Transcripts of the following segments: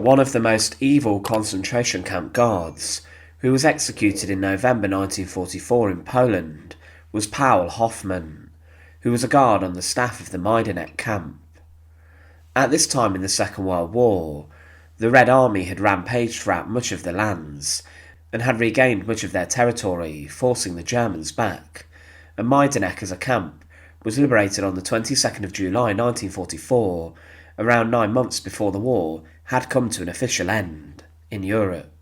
one of the most evil concentration camp guards, who was executed in November 1944 in Poland, was Paul Hoffman, who was a guard on the staff of the Majdanek camp. At this time in the Second World War, the Red Army had rampaged throughout much of the lands and had regained much of their territory, forcing the Germans back, and Majdanek as a camp was liberated on the 22nd of July 1944, around 9 months before the war had come to an official end in Europe.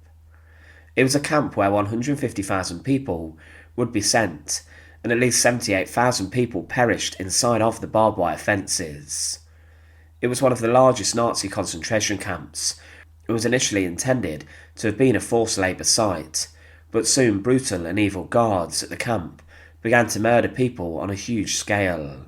It was a camp where 150,000 people would be sent, and at least 78,000 people perished inside of the barbed wire fences. It was one of the largest Nazi concentration camps. It was initially intended to have been a forced labour site, but soon brutal and evil guards at the camp began to murder people on a huge scale.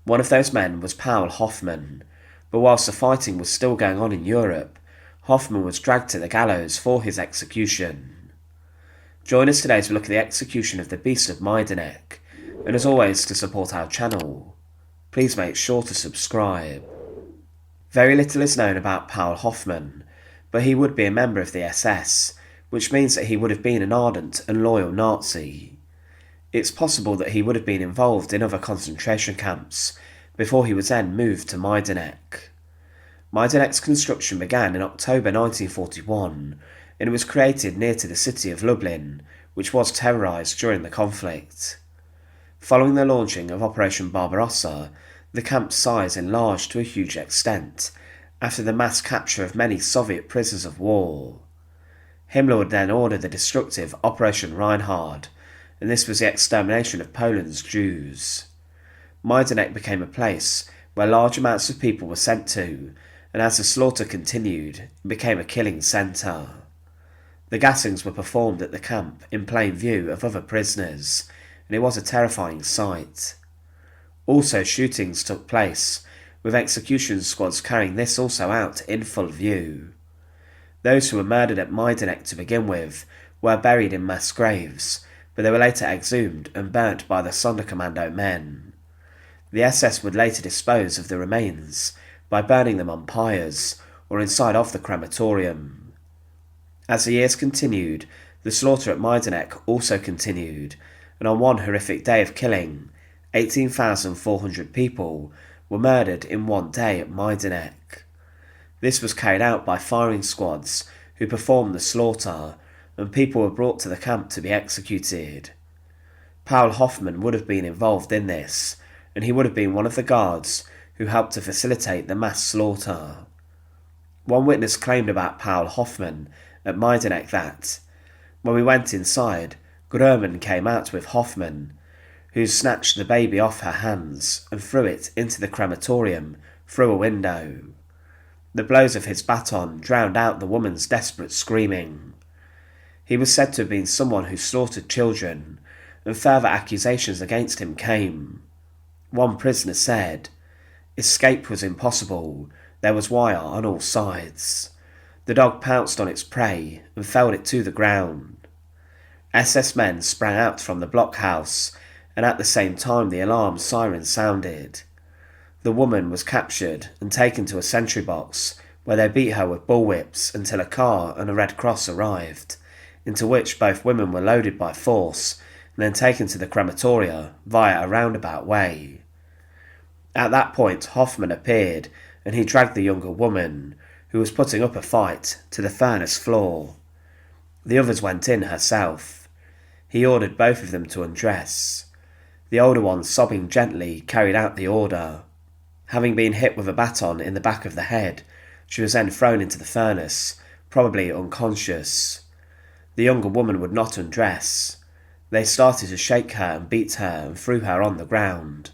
One of those men was Paul Hoffman, but whilst the fighting was still going on in Europe, Hoffman was dragged to the gallows for his execution. Join us today to look at the execution of the Beast of Majdanek, and as always, to support our channel, please make sure to subscribe. Very little is known about Paul Hoffman, but he would be a member of the SS, which means that he would have been an ardent and loyal Nazi. It's possible that he would have been involved in other concentration camps before he was then moved to Majdanek. Majdanek's construction began in October 1941, and it was created near to the city of Lublin, which was terrorised during the conflict. Following the launching of Operation Barbarossa, the camp's size enlarged to a huge extent after the mass capture of many Soviet prisoners of war. Himmler would then order the destructive Operation Reinhard, and this was the extermination of Poland's Jews. Majdanek became a place where large amounts of people were sent to, and as the slaughter continued, it became a killing centre. The gassings were performed at the camp in plain view of other prisoners, and it was a terrifying sight. Also, shootings took place, with execution squads carrying this also out in full view. Those who were murdered at Majdanek to begin with were buried in mass graves, but they were later exhumed and burnt by the Sonderkommando men. The SS would later dispose of the remains by burning them on pyres or inside of the crematorium. As the years continued, the slaughter at Majdanek also continued, and on one horrific day of killing, 18,400 people were murdered in one day at Majdanek. This was carried out by firing squads who performed the slaughter, and people were brought to the camp to be executed. Paul Hoffman would have been involved in this, and he would have been one of the guards who helped to facilitate the mass slaughter. One witness claimed about Paul Hoffman at Majdanek that, when we went inside, Grumman came out with Hoffman, who snatched the baby off her hands and threw it into the crematorium through a window. The blows of his baton drowned out the woman's desperate screaming. He was said to have been someone who slaughtered children, and further accusations against him came. One prisoner said, "Escape was impossible, there was wire on all sides. The dog pounced on its prey and felled it to the ground. SS men sprang out from the blockhouse, and at the same time the alarm siren sounded. The woman was captured and taken to a sentry box, where they beat her with bullwhips until a car and a Red Cross arrived, into which both women were loaded by force and then taken to the crematoria via a roundabout way. At that point, Hoffman appeared, and he dragged the younger woman, who was putting up a fight, to the furnace floor. The others went in herself. He ordered both of them to undress. The older one, sobbing gently, carried out the order. Having been hit with a baton in the back of the head, she was then thrown into the furnace, probably unconscious. The younger woman would not undress. They started to shake her and beat her and threw her on the ground.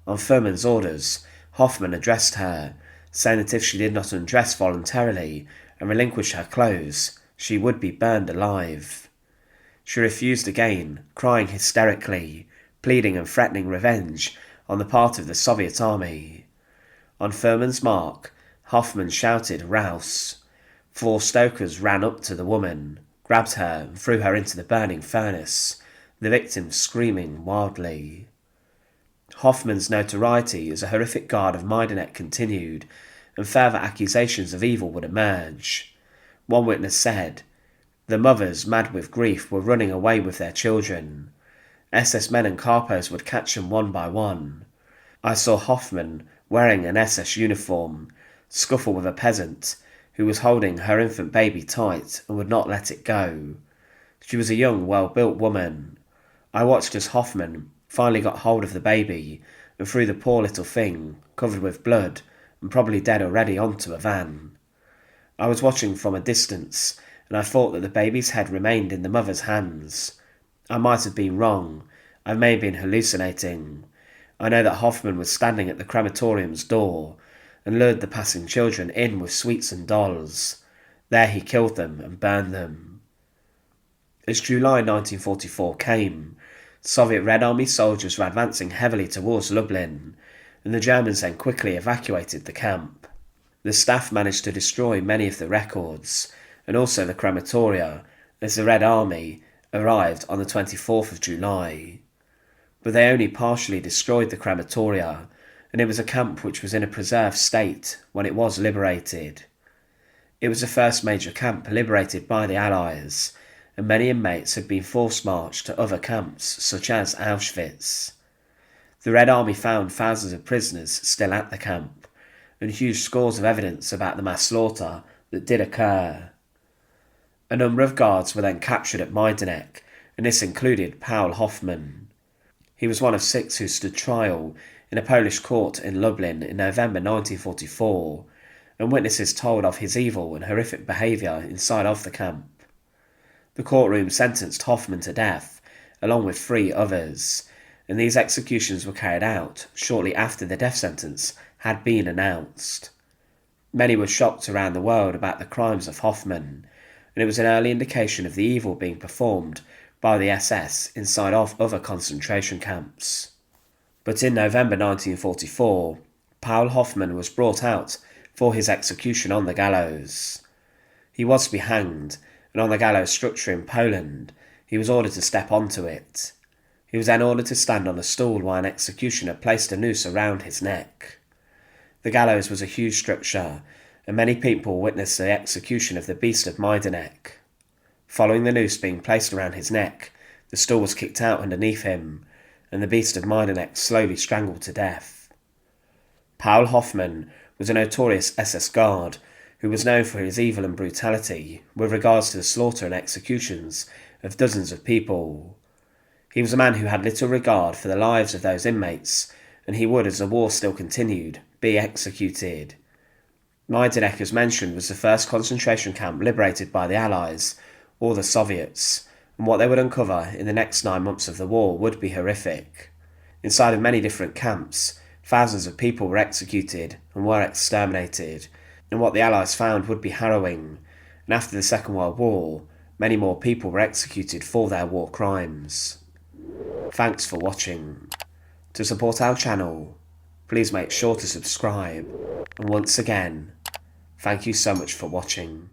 On Fuhrmann's orders, Hoffman addressed her, saying that if she did not undress voluntarily and relinquish her clothes, she would be burned alive. She refused again, crying hysterically, pleading and threatening revenge on the part of the Soviet army. On Fuhrmann's mark, Hoffman shouted "Raus!" 4 stokers ran up to the woman, grabbed her and threw her into the burning furnace, the victim screaming wildly. Hoffman's notoriety as a horrific guard of Majdanek continued, and further accusations of evil would emerge. One witness said, "The mothers, mad with grief, were running away with their children. SS men and capos would catch them one by one. I saw Hoffman, wearing an SS uniform, scuffle with a peasant who was holding her infant baby tight and would not let it go. She was a young, well-built woman. I watched as Hoffman finally got hold of the baby and threw the poor little thing, covered with blood and probably dead already, onto a van. I was watching from a distance, and I thought that the baby's head remained in the mother's hands. I might have been wrong. I may have been hallucinating. I know that Hoffman was standing at the crematorium's door and lured the passing children in with sweets and dolls. There he killed them and burned them." As July 1944 came, Soviet Red Army soldiers were advancing heavily towards Lublin, and the Germans then quickly evacuated the camp. The staff managed to destroy many of the records, and also the crematoria, as the Red Army arrived on the 24th of July. But they only partially destroyed the crematoria, and it was a camp which was in a preserved state when it was liberated. It was the first major camp liberated by the Allies, and many inmates had been force-marched to other camps, such as Auschwitz. The Red Army found thousands of prisoners still at the camp, and huge scores of evidence about the mass slaughter that did occur. A number of guards were then captured at Majdanek, and this included Paul Hoffman. He was one of 6 who stood trial in a Polish court in Lublin in November 1944, and witnesses told of his evil and horrific behaviour inside of the camp. The courtroom sentenced Hoffman to death, along with 3 others, and these executions were carried out shortly after the death sentence had been announced. Many were shocked around the world about the crimes of Hoffman, and it was an early indication of the evil being performed by the SS inside of other concentration camps. But in November 1944, Paul Hoffman was brought out for his execution on the gallows. He was to be hanged, and on the gallows structure in Poland, he was ordered to step onto it. He was then ordered to stand on a stool while an executioner placed a noose around his neck. The gallows was a huge structure, and many people witnessed the execution of the beast of Majdanek. Following the noose being placed around his neck, the stool was kicked out underneath him, and the beast of Majdanek slowly strangled to death. Paul Hoffman was a notorious SS guard who was known for his evil and brutality with regards to the slaughter and executions of dozens of people. He was a man who had little regard for the lives of those inmates, and he would, as the war still continued, be executed. Majdanek, as mentioned, was the first concentration camp liberated by the Allies, or the Soviets, and what they would uncover in the next 9 months of the war would be horrific. Inside of many different camps, thousands of people were executed and were exterminated, and what the Allies found would be harrowing, and after the Second World War, many more people were executed for their war crimes. Thanks for watching. To support our channel, please make sure to subscribe, and once again, thank you so much for watching.